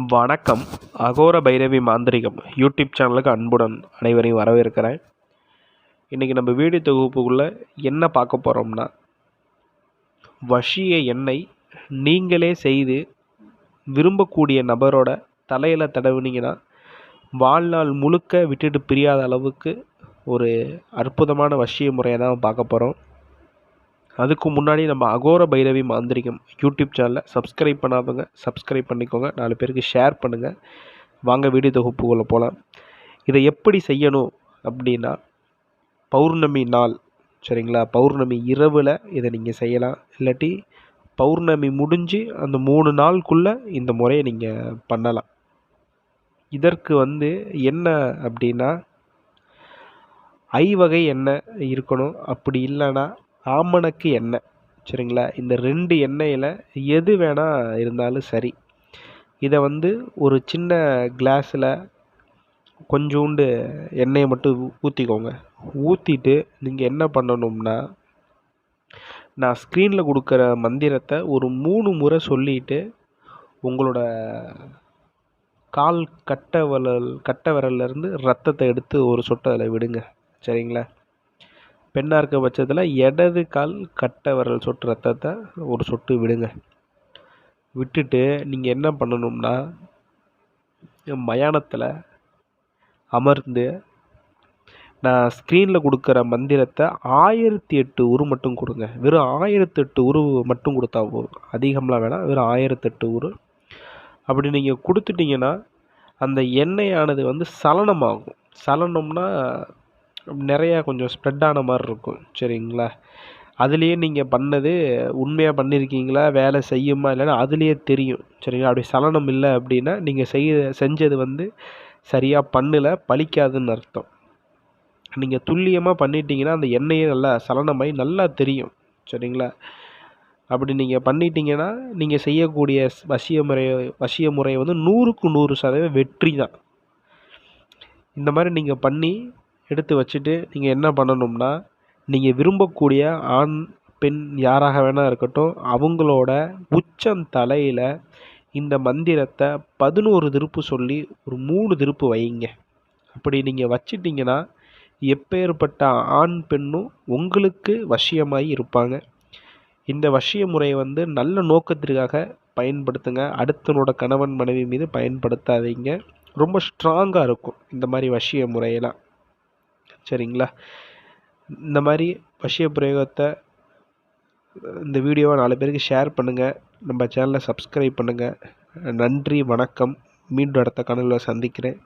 வணக்கம். அகோர பைரவி மாந்திரிகம் யூடியூப் சேனலுக்கு அன்புடன் அனைவரையும் வரவேற்கிறேன். இன்றைக்கி நம்ம வீடியோ தொகுப்புக்குள்ளே என்ன பார்க்க போகிறோம்னா, வசிய எண்ணெய் நீங்களே செய்து விரும்பக்கூடிய நபரோட தலையில் தடவுனீங்கன்னா வாழ்நாள் முழுக்க விட்டுட்டு பிரியாத அளவுக்கு ஒரு அற்புதமான வசிய முறையை தான் பார்க்க போகிறோம். அதுக்கு முன்னாடி நம்ம அகோர பைரவி மாந்திரிகம் யூடியூப் சேனலை சப்ஸ்கிரைப் பண்ணாதவங்க சப்ஸ்கிரைப் பண்ணிக்கோங்க, 4 பேருக்கு ஷேர் பண்ணுங்கள். வாங்க வீடியோ தொகுப்புக்குள்ளே போகலாம். இதை எப்படி செய்யணும் அப்படின்னா, பௌர்ணமி நாள் சரிங்களா, பௌர்ணமி இரவில் இதை நீங்கள் செய்யலாம். இல்லாட்டி பௌர்ணமி முடிஞ்சு அந்த 3 நாளுக்குள்ளே இந்த முறையை நீங்கள் பண்ணலாம். இதற்கு என்ன அப்படின்னா, ஐவகை எண்ணெய் இருக்கணும். அப்படி இல்லைன்னா ஆமணக்கு எண்ணெய் சரிங்களா. இந்த 2 எண்ணெயில் எது வேணால் இருந்தாலும் சரி. இதை ஒரு சின்ன கிளாஸில் கொஞ்சோண்டு எண்ணெயை மட்டும் ஊற்றிக்கோங்க. ஊற்றிட்டு நீங்கள் என்ன பண்ணணும்னா, நான் ஸ்க்ரீனில் கொடுக்குற மந்திரத்தை ஒரு 3 முறை சொல்லிவிட்டு உங்களோட கால் கட்டை விரல்லேருந்து ரத்தத்தை எடுத்து ஒரு சொட்டு அதில் விடுங்க சரிங்களா. பெண்ணாக இருக்க பட்சத்தில் இடது கால் கட்டை விரல் சொட்டு ரத்தத்தை ஒரு சொட்டு விடுங்க. விட்டுட்டு நீங்கள் என்ன பண்ணணும்னா, மயானத்தில் அமர்ந்து நான் ஸ்க்ரீனில் கொடுக்குற மந்திரத்தை 1008 உரு மட்டும் கொடுங்க. வெறும் 1008 உரு மட்டும் கொடுத்தா போதும், அதிகம்லாம் வேணாம். வெறும் 1008 உரு அப்படி நீங்கள் கொடுத்துட்டிங்கன்னா அந்த எண்ணெயானது சலனமாகும். சலனம்னா நிறையா கொஞ்சம் ஸ்ப்ரெட் ஆன மாதிரி இருக்கும் சரிங்களா. அதுலேயே நீங்கள் பண்ணது உண்மையாக பண்ணியிருக்கீங்களா, வேலை செய்யுமா இல்லைன்னா அதுலேயே தெரியும் சரிங்களா. அப்படி சலனம் இல்லை அப்படின்னா நீங்கள் செஞ்சது சரியாக பண்ணலை, பலிக்காதுன்னு அர்த்தம். நீங்கள் துல்லியமாக பண்ணிட்டீங்கன்னா அந்த எண்ணெயே நல்லா சலனமாகி நல்லா தெரியும் சரிங்களா. அப்படி நீங்கள் பண்ணிட்டீங்கன்னா நீங்கள் செய்யக்கூடிய வசிய முறை 100க்கு 100% வெற்றி தான். இந்த மாதிரி நீங்கள் பண்ணி எடுத்து வச்சுட்டு நீங்கள் என்ன பண்ணணும்னா, நீங்கள் விரும்பக்கூடிய ஆண் பெண் யாராக வேணால் இருக்கட்டும், அவங்களோட உச்சந்தலையில் இந்த மந்திரத்தை 11 திருப்பு சொல்லி ஒரு 3 திருப்பு வைங்க. அப்படி நீங்கள் வச்சிட்டிங்கன்னா எப்பேற்பட்ட ஆண் பெண்ணும் உங்களுக்கு வசியமாகி இருப்பாங்க. இந்த வசிய முறையை நல்ல நோக்கத்திற்காக பயன்படுத்துங்க. அடுத்தனோட கணவன் மனைவி மீது பயன்படுத்தாதீங்க. ரொம்ப ஸ்ட்ராங்காக இருக்கும் இந்த மாதிரி வசிய முறையெல்லாம் சரிங்களா. இந்த மாதிரி வசிய பிரயோகத்தை இந்த வீடியோவை 4 பேருக்கு ஷேர் பண்ணுங்கள். நம்ம சேனலை சப்ஸ்கிரைப் பண்ணுங்கள். நன்றி, வணக்கம். மீண்டும் அடுத்த காணொளியில் சந்திக்கிறேன்.